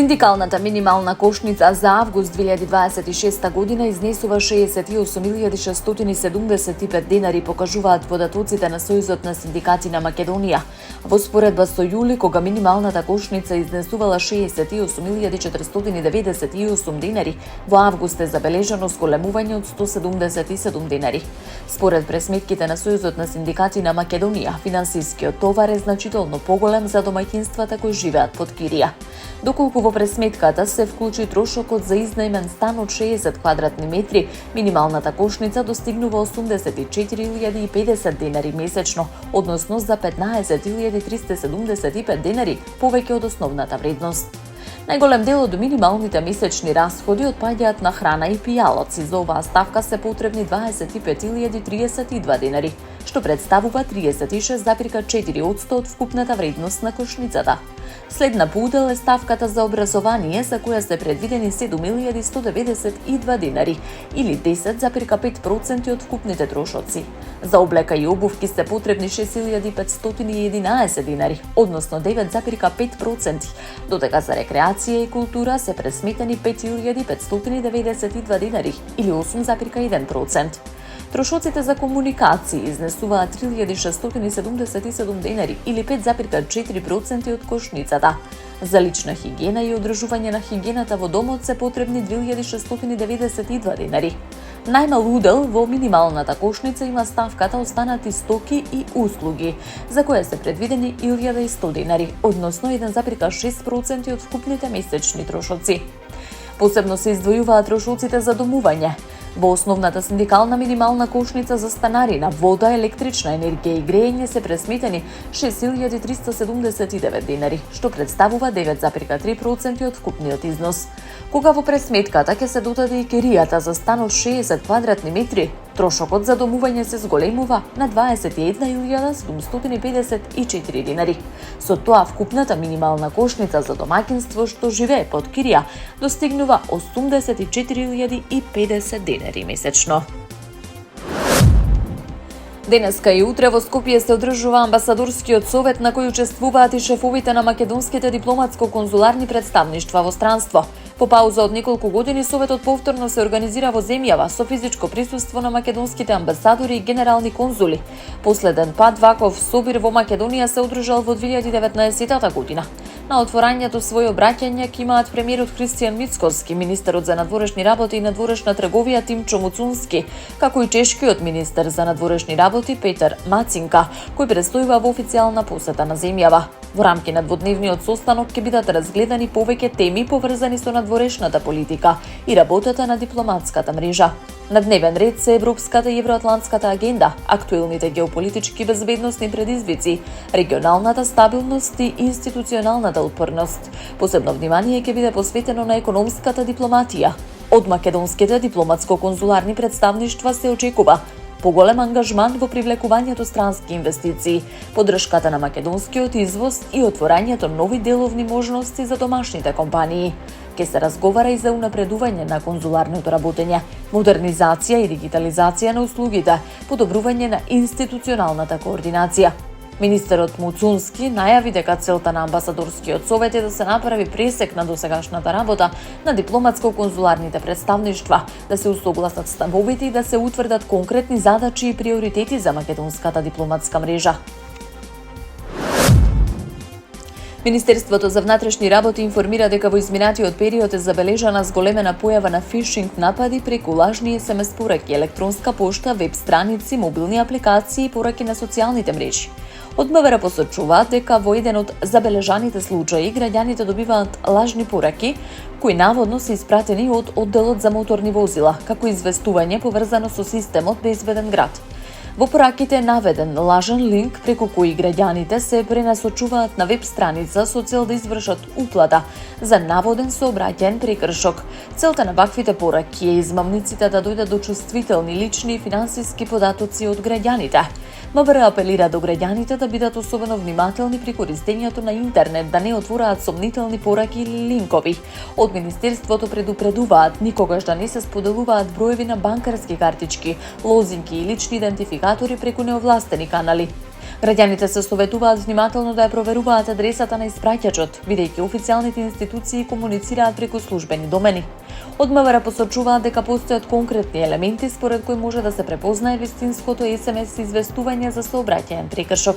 Синдикалната минимална кошница за август 2026 година изнесува 68.675 денари, покажуваат податоците на Сојузот на синдикати на Македонија. Во споредба со јули, кога минималната кошница изнесувала 68.498 денари, во август е забележано зголемување од 177 денари. Според пресметките на Сојузот на синдикати на Македонија, финансискиот товар е значително поголем за домаќинствата кои живеат под кирија. Доколку во пресметката се вклучи трошокот за изнајмен стан од 60 квадратни метри, минималната кошница достигнува 84.050 денари месечно, односно за 15.375 денари повеќе од основната вредност. Најголем дел од минималните месечни расходи отпаѓаат на храна и пијалоци. За оваа ставка се потребни 25.032 денари, што представува 36,4% од вкупната вредност на кошницата. Следна по удел е ставката за образование, за која се предвидени 7.192 денари, или 10,5% од вкупните трошоци. За облека и обувки се потребни 6.511 денари, односно 9,5%, додека за рекреација и култура се пресметени 5.592 денари, или 8,1%. Трошоците за комуникации изнесуваат 3.677 денари, или 5,4% од кошницата. За лична хигиена и одржување на хигиената во домот се потребни 2.692 денари. Најмал удел во минималната кошница има ставката останати стоки и услуги, за која се предвидени 1.100 денари, односно 1,6% од вкупните месечни трошоци. Посебно се издвојуваат трошоците за домување. Во основната синдикална минимална кошница за станарина, вода, електрична енергија и грејење се пресметени 6.379 денари, што представува 9,3% од вкупниот износ. Кога во пресметката ќе се додаде и киријата за стан од 60 квадратни метри, трошокот за домување се зголемува на 21.754 денари. Со тоа вкупната минимална кошница за домаќинство што живее под кирија достигнува 84.050 денари месечно. Денеска и утре во Скопје се одржува амбасадорскиот совет на кој учествуваат и шефовите на македонските дипломатско-конзуларни представништва во странство. По пауза од неколку години советот повторно се организира во земјава со физичко присуство на македонските амбасадори и генерални конзули. Последен пат ваков собир во Македонија се одржал во 2019 година. На отворањето своје обраќање ќе имаат премиерот Христијан Мицкоски, министерот за надворешни работи и надворешна трговија Тимчо Муцунски, како и чешкиот министер за надворешни работи Петер Мацинка, кој престојува во официјална посета на земјава. Во рамки на дводневниот состанок ќе бидат разгледани повеќе теми поврзани со надворешната политика и работата на дипломатската мрежа. На дневен ред се европската и евроатлантската агенда, актуелните геополитички безбедносни предизвици, регионалната стабилност и институционалната отпорност. Посебно внимание ќе биде посветено на економската дипломатија. Од македонските дипломатско-конзуларни представништва се очекува поголем ангажман во привлекувањето странски инвестиции, поддршката на македонскиот извоз и отворањето нови деловни можности за домашните компании. Ке се разговара и за унапредување на конзуларното работење, модернизација и дигитализација на услугите, подобрување на институционалната координација. Министерот Муцунски најави дека целта на амбасадорскиот совет е да се направи пресек на досегашната работа на дипломатско-конзуларните представништва, да се усогласат ставовите и да се утврдат конкретни задачи и приоритети за македонската дипломатска мрежа. Министерството за внатрешни работи информира дека во изминатиот период е забележана зголемена појава на фишинг напади преку лажни SMS пораки, електронска пошта, веб страници, мобилни апликации и пораки на социјалните мрежи. Од МВР посочуваат дека во еден од забележаните случаи граѓаните добиваат лажни пораки кои наводно се испратени од одделот за моторни возила, како известување поврзано со системот Безбеден град. Во пораките е наведен лажен линк преку кој граѓаните се пренасочуваат на веб страница со цел да извршат уплата за наводен сообраќаен прекршок. Целта на ваквите пораки е измамниците да дојдат до чувствителни лични и финансиски податоци од граѓаните. МВР апелира до граѓаните да бидат особено внимателни при користењето на интернет, да не отвораат сомнителни пораки или линкови. Од Министерството предупредуваат никогаш да не се споделуваат броеви на банкарски картички, лозинки и лични идентификатори преку неовластени канали. Граѓаните се советуваат внимателно да ја проверуваат адресата на испраќачот, бидејќи официјалните институции комуницираат преку службени домени. Од МВР посочуваат дека постојат конкретни елементи според кои може да се препознае вистинското SMS известување за сообраќаен прекршок.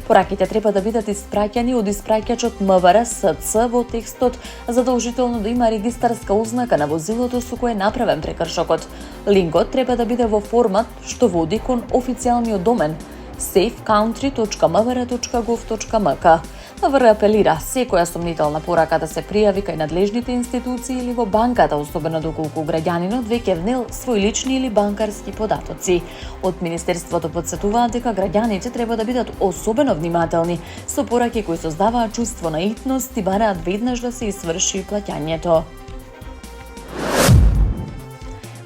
Пораките треба да бидат испраќани од испраќачот МВР СЦ во текстот задолжително да има регистарска ознака на возилото со кое е направен прекршокот. Линкот треба да биде во формат што води кон официјалниот домен safecountry.mvr.gov.mk. МВР апелира секоја сомнителна порака да се пријави кај надлежните институции или во банката, особено доколку граѓанинот веќе внел свои лични или банкарски податоци. Од Министерството потсетуваат дека граѓаните треба да бидат особено внимателни со пораки кои создаваат чувство на итност и бараат веднаш да се изврши плаќањето.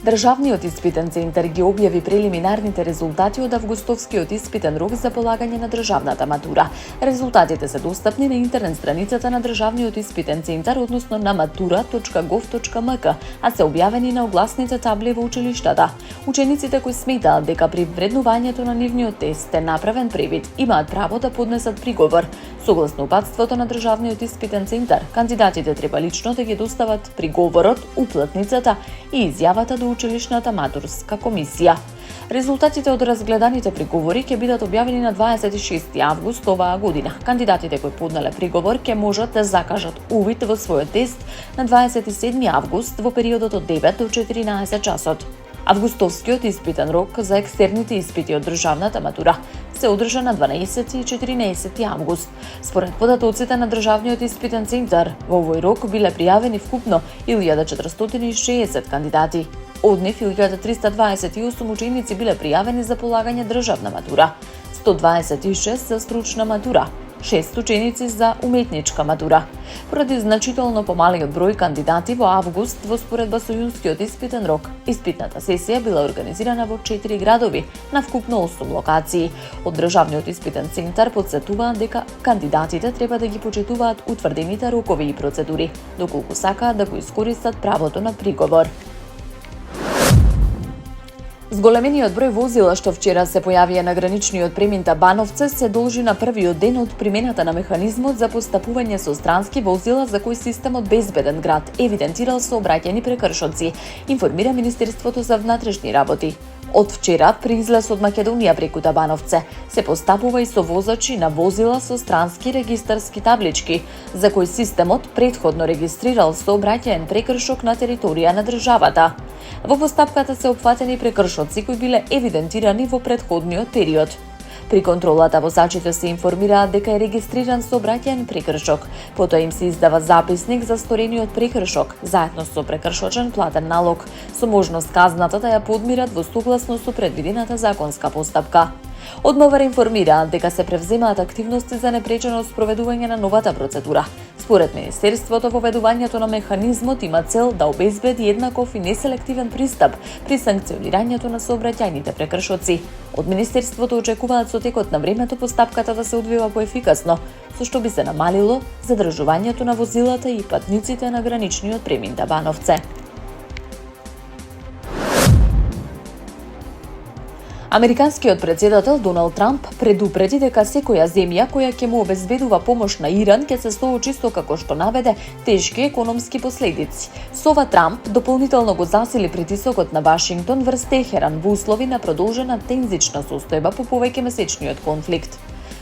Државниот испитен центар ги објави прелиминарните резултати од августовскиот испитен рок за полагање на државната матура. Резултатите се достапни на интернет страницата на Државниот испитен центар, односно на matura.gov.mk, а се објавени на огласните табли во училиштата. Учениците кои сметаат дека при вреднувањето на нивниот тест е направен превид, имаат право да поднесат приговор. Согласно упатството на Државниот испитен центар, кандидатите треба лично да ги достават приговорот, уплатницата и изјавата до училишната матурска комисија. Резултатите од разгледаните приговори ќе бидат објавени на 26 август оваа година. Кандидатите кои поднале приговор ќе можат да закажат увид во својот тест на 27 август во периодот од 9 до 14 часот. Августовскиот испитен рок за екстерните испити од државната матура се одржа на 12 и 14 август. Според податоците на Државниот испитен центар, во овој рок биле пријавени вкупно 1460 кандидати. Од нив 1328 ученици биле пријавени за полагање државна матура, 126 за стручна матура, 6 ученици за уметничка матура. Поради значително помалиот број кандидати во август во споредба со јунскиот испитен рок, испитната сесија била организирана во 4 градови на вкупно 8 локации. Од Државниот испитен центар потсетуваат дека кандидатите треба да ги почитуваат утврдените рокови и процедури, доколку сакаат да го искористат правото на приговор. Зголемениот број возила што вчера се појавија на граничниот премин Бановце се должи на првиот ден од примената на механизмот за постапување со странски возила за кој системот Безбеден град евидентирал сообраќајни прекршоци, информира Министерството за внатрешни работи. Од вчера при излез од Македонија преку Табановце се постапува и со возачи на возила со странски регистарски таблички, за кои системот претходно регистрирал сообраќаен прекршок на територија на државата. Во постапката се опфатени прекршоци кои биле евидентирани во претходниот период. При контролата возачите се информираат дека е регистриран сообраќаен прекршок, потоа им се издава записник за сторениот прекршок, заедно со прекршочен платен налог, со можност казната да ја подмират во согласно со предвидената законска постапка. Од МВР информираат дека се превземаат активности за непречено спроведување на новата процедура. Според Министерството, воведувањето на механизмот има цел да обезбеди еднаков и неселективен пристап при санкционирањето на сообраќајните прекршоци. Од Министерството очекуваат со текот на времето постапката да се одвива поефикасно, со што би се намалило задржувањето на возилата и патниците на граничниот премин Бановце. Американскиот председател Доналд Трамп предупреди дека секоја земја која ќе му обезбедува помош на Иран ќе се соочи со, како што наведе, тешки економски последици. Со ова Трамп дополнително го засили притисокот на Вашингтон врз Техеран во услови на продолжена тензична состојба по повеќемесечниот конфликт.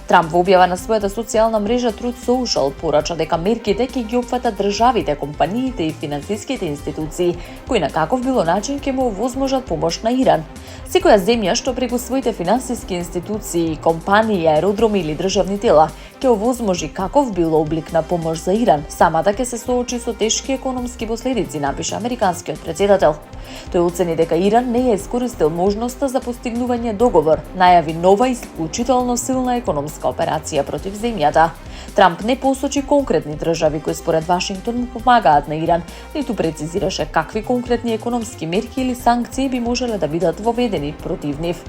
Трамп во објава на својата социјална мрежа Truth Social порача дека мерките ќе ги опфатат државите, компаниите и финансиските институции, кои на каков било начин ќе му овозможат помош на Иран. Секоја земја што преку своите финансиски институции, компании, аеродроми или државни тела ќе овозможи каков било облик на помош за Иран, самата ќе се соочи со тешки економски последици, напиша американскиот председател. Тој оцени дека Иран не е искористил можноста за постигнување договор, најави нова исклучително силна економска операција против земјата. Трамп не посочи конкретни држави кои според Вашингтон му помагаат на Иран, ниту прецизираше какви конкретни економски мерки или санкции би можеле да бидат воведени против нив.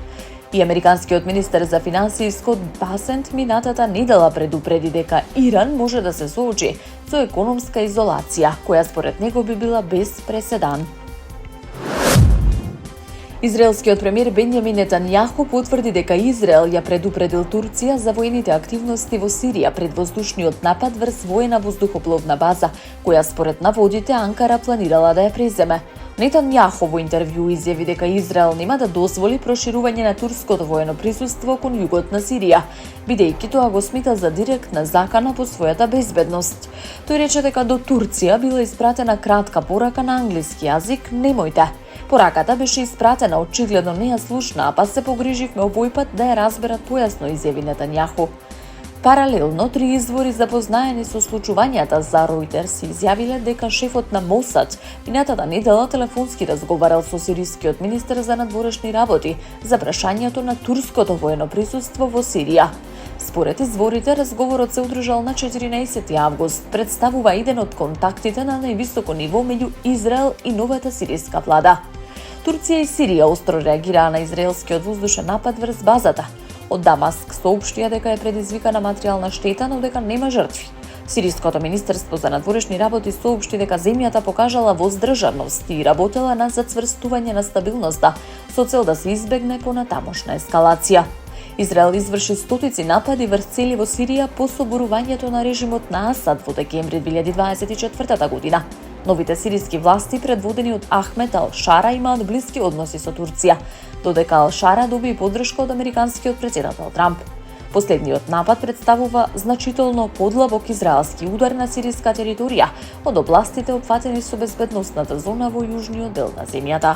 И американскиот министер за финансии Скот Басент минатата недела предупреди дека Иран може да се соочи со економска изолација, која според него би била без преседан. Израелскиот премиер Бенјамин Нетањаху потврди дека Израел ја предупредил Турција за воените активности во Сирија пред воздушниот напад врз воена воздухопловна база, која според наводите Анкара планирала да ја преземе. Нетањаху во интервју изјави дека Израел нема да дозволи проширување на турското воено присуство кон југот на Сирија, бидејќи тоа го смета за директна закана по својата безбедност. Тој рече дека до Турција била испратена кратка порака на англиски јазик "Немојте". Пораката беше испратена очигледно не ја слушна, па се погриживме обојпат да ја разберат појасно, изјави Нетањаху. Паралелно, 3 извори запознаени со случувањата за Reuters изјавиле дека шефот на Мосад минатата недела телефонски разговарал со сирискиот министер за надворешни работи за прашањето на турското воено присуство во Сирија. Според изворите, разговорот се одржал на 14 август, представува еден од контактите на највисоко ниво меѓу Израел и новата сириска влада. Турција и Сирија остро реагираа на израелскиот воздушен напад врз базата. Од Дамаск соопштија дека е предизвикана материјална штета, но дека нема жртви. Сириското министерство за надворешни работи соопшти дека земјата покажала воздржаност и работела на зацврстување на стабилноста со цел да се избегне понатамошна ескалација. Израел изврши стотици напади врз цели во Сирија по соборувањето на режимот на Асад во декември 2024 година. Новите сириски власти, предводени од Ахмет ал-Шара, имаат блиски односи со Турција, додека ал-Шара доби поддршка од американскиот претседател Трамп. Последниот напад представува значително подлабок израелски удар на сириска територија од областите опфатени со безбедносната зона во јужниот дел на земјата.